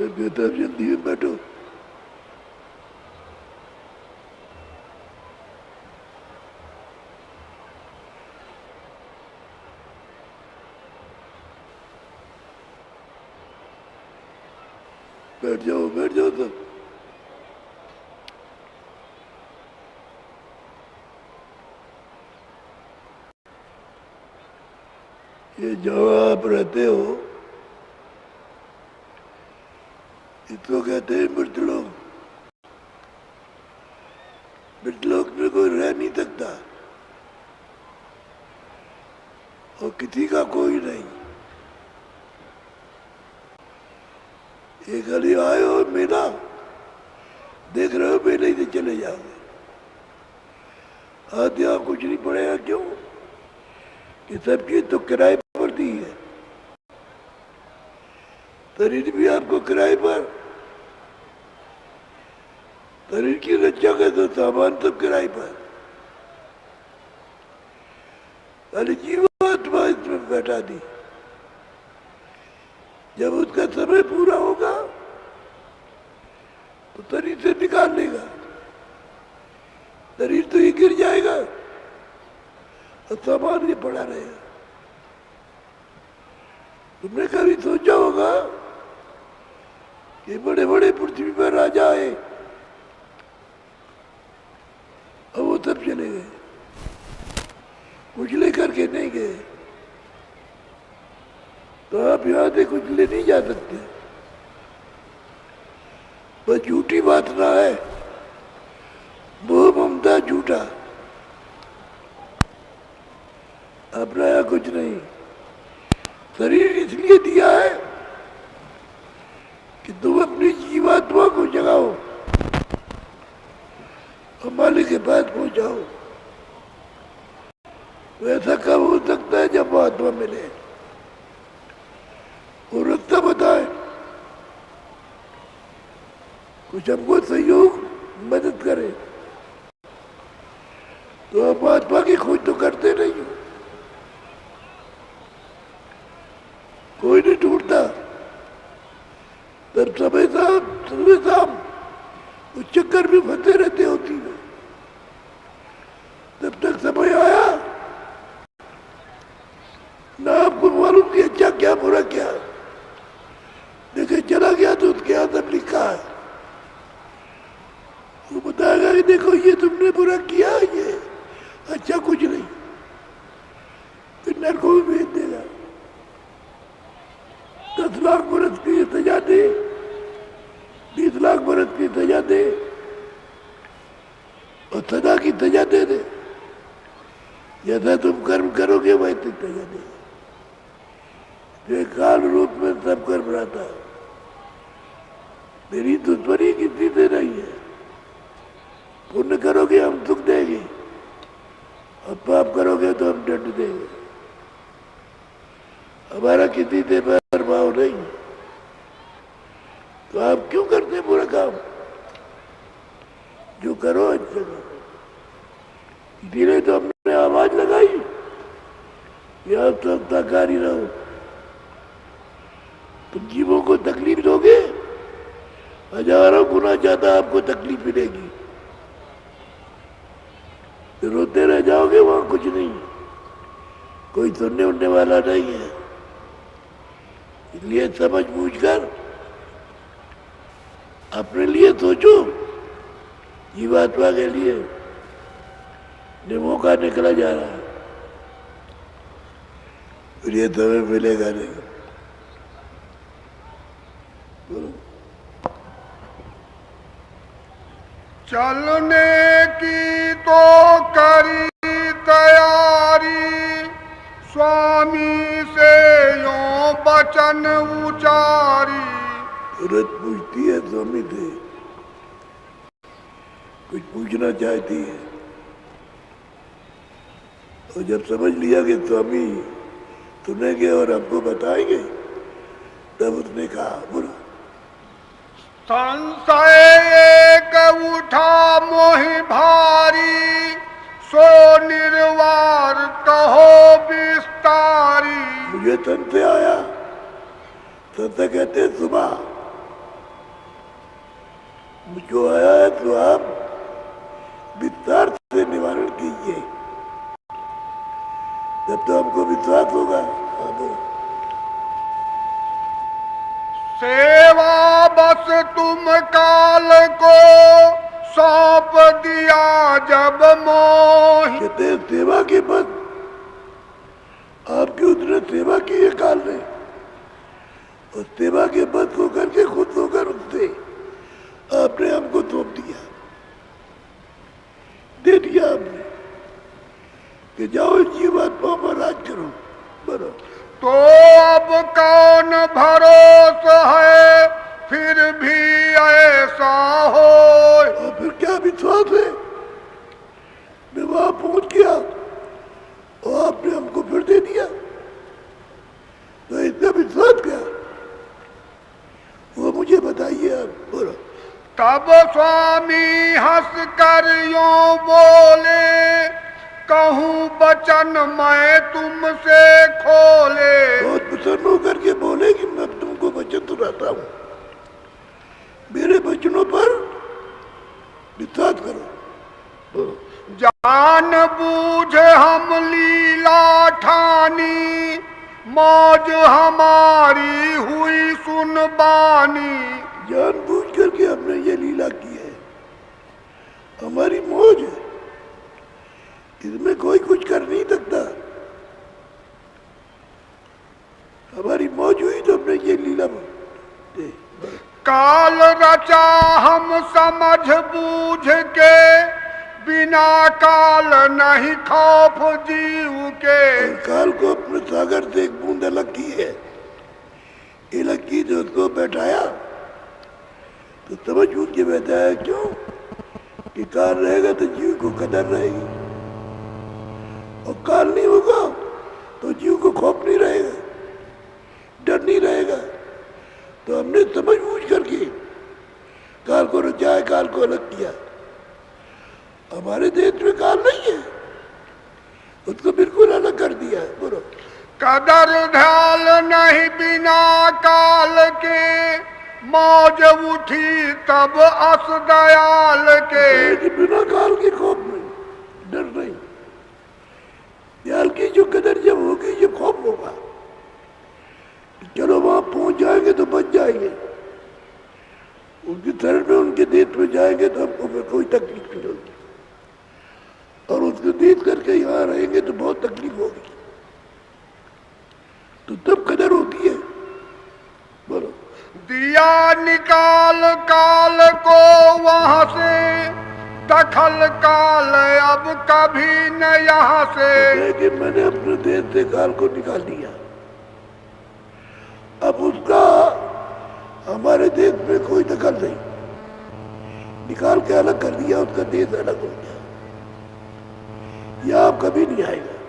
मैं कहता जल्दी में बैठो। बैठ जाओ सब। ये जहाँ आप रहते हो इसको कहते हैं मृतलोक। मृतलोक में कोई रह नहीं सकता और किसी का कोई नहीं। एक खाली आए हो मेला देख रहे हो, मेले से चले जाओगे। आज यहाँ कुछ नहीं पड़ेगा। क्यों? कि सब चीज तो किराए पर दी है। शरीर भी आपको किराए पर, शरीर की रक्षा का तो सामान सब किराए पर। अरे जीवात्मा इसमें बैठा दी। जब उसका समय पूरा होगा तो शरीर से निकाल लेगा। शरीर तो ही गिर जाएगा और सामान ये पड़ा रहेगा। तुमने कभी सोचा होगा कि बड़े बड़े पृथ्वी पर राजा आए और वो सब चले गए, कुछ लेकर के नहीं गए। तो आप यहाँ से कुछ ले नहीं जा सकते। बस झूठी बात ना है, मोह ममता झूठा, अपना यहाँ कुछ नहीं। शरीर इसलिए दिया है कि तुम अपनी जीवात्मा को जगाओ और मालिक के पास पहुंचाओ। वैसा कब हो सकता है? जब वो आत्मा मिले, वो रास्ता बताए, कुछ हमको सहयोग मदद करे। तो आप आत्मा की खोज तो करते नहीं हो, कोई नहीं ढूंढता। तब समय शाम उस चक्कर में फंसे रहते होती है। तब तक समय आया ना आपको मालूम कि अच्छा क्या बुरा क्या। देखे चला गया तो उसके यहाँ सब लिखा है। वो बताएगा कि देखो ये तुमने बुरा किया, ये अच्छा कुछ नहीं, फिर नरक में भेज देगा। 10 लाख बरस की सजा दे, 20 लाख बरस की सजा दे और सदा की सजा दे दे। जैसा तुम कर्म करोगे वैसे सजा दे। काल रूप में सब कर्म रहता है। मेरी दुश्मनी किसी से नहीं है। पुण्य करोगे हम सुख देंगे और पाप करोगे तो हम दंड देंगे। हमारा किसी से भाव नहीं। तो आप क्यों करते बुरा काम? जो करो अच्छा करो। इसीलिए तो हमने आवाज लगाई कि आप सब सहकारी रहो। तुम जीवों को तकलीफ दोगे, हजारों गुना ज्यादा आपको तकलीफ मिलेगी। तो रोते रह जाओगे, वहां कुछ नहीं, कोई सुनने उड़ने वाला नहीं है। इसलिए समझ बूझ कर अपने लिए सोचो, जीवात्मा के लिए। ने मौका निकला जा रहा है, फिर ये समय मिलेगा नहीं। चलने की तो करी तैयारी, स्वामी से यूं वचन उचारी। औरत पूछती है स्वामी से, कुछ पूछना चाहती है, और जब समझ लिया कि स्वामी सुनेंगे और हमको बताएंगे, तब उसने कहा बोला। संशय एक उठा मोहि भारी, सो निर्वार कहो विस्तारी। मुझे संशय आया। संशय कहते सुबह, जो आया है तो आप विस्तार से निवारण कीजिए, तब तो हमको विश्वास होगा। हाँ, बोलो। सेवा बस तुम काल को सौंप दिया जब मोहि। कहते हैं सेवा के बाद आपकी उतने सेवा की है काल ने, और सेवा के बाद होकर के खुद होकर उससे आपने हमको सौंप दिया, दे दिया आपने कि जाओ जीवात्मा पर राज करो। बोलो। तो अब कौन भरोसा है फिर भी ऐसा हो। और फिर क्या विश्वास है, मैं वहां पहुंच गया और आपने हमको फिर दे दिया, तो इतना विश्वास क्या, वो मुझे बताइए आप। बोलो। तब स्वामी हंस कर यूं बोले, कहूँ बचन मैं तुमसे खोले। बहुत प्रसन्न होकर के बोले कि मैं तुमको वचन सुनाता हूँ, मेरे वचनों पर विश्वास करो। बोलो। जान बूझ हम लीला ठानी, मौज हमारी हुई सुनबानी। जान बूझ करके हमने ये लीला की है, हमारी मौज है, इसमें कोई कुछ कर नहीं सकता। हमारी मौज हुई तो हमने ये लीला दे। काल रचा हम समझ बूझ के, बिना काल नहीं खौफ जीव के। और काल को अपने सागर से एक बूंद अलग की है, अलग की तो उसको बैठाया तो समझ बूझ के बैठाया। क्यों कि काल रहेगा तो जीव को कदर रहेगी, और काल नहीं होगा तो जीव को खौफ नहीं रहेगा, डर नहीं रहेगा। तो हमने समझ बूझ करके काल को रचाया, काल को अलग किया। हमारे देश में काल नहीं है, उसको बिल्कुल अलग कर दिया है। बोलो। कदर ध्याल नहीं बिना काल के, मौज उठी तब अस दयाल के। कि बिना काल के खौफ नहीं, डर नहीं। दयाल की जो कदर जब होगी, जब खौफ होगा, चलो वहां पहुंच जाएंगे तो बच जाएंगे, उनकी शरण में उनके देश में जाएंगे तो हमको फिर कोई तकलीफ नहीं होगी, और उसको देख करके यहाँ रहेंगे तो बहुत तकलीफ होगी, तो तब कदर होती है। बोलो। दिया निकाल काल को वहां से, दखल काल अब कभी न यहाँ से। कि मैंने अपने देश से काल को निकाल दिया, अब उसका हमारे देश में कोई दखल नहीं, निकाल के अलग कर दिया, उसका देश अलग हो गया, यह अब कभी नहीं आएगा।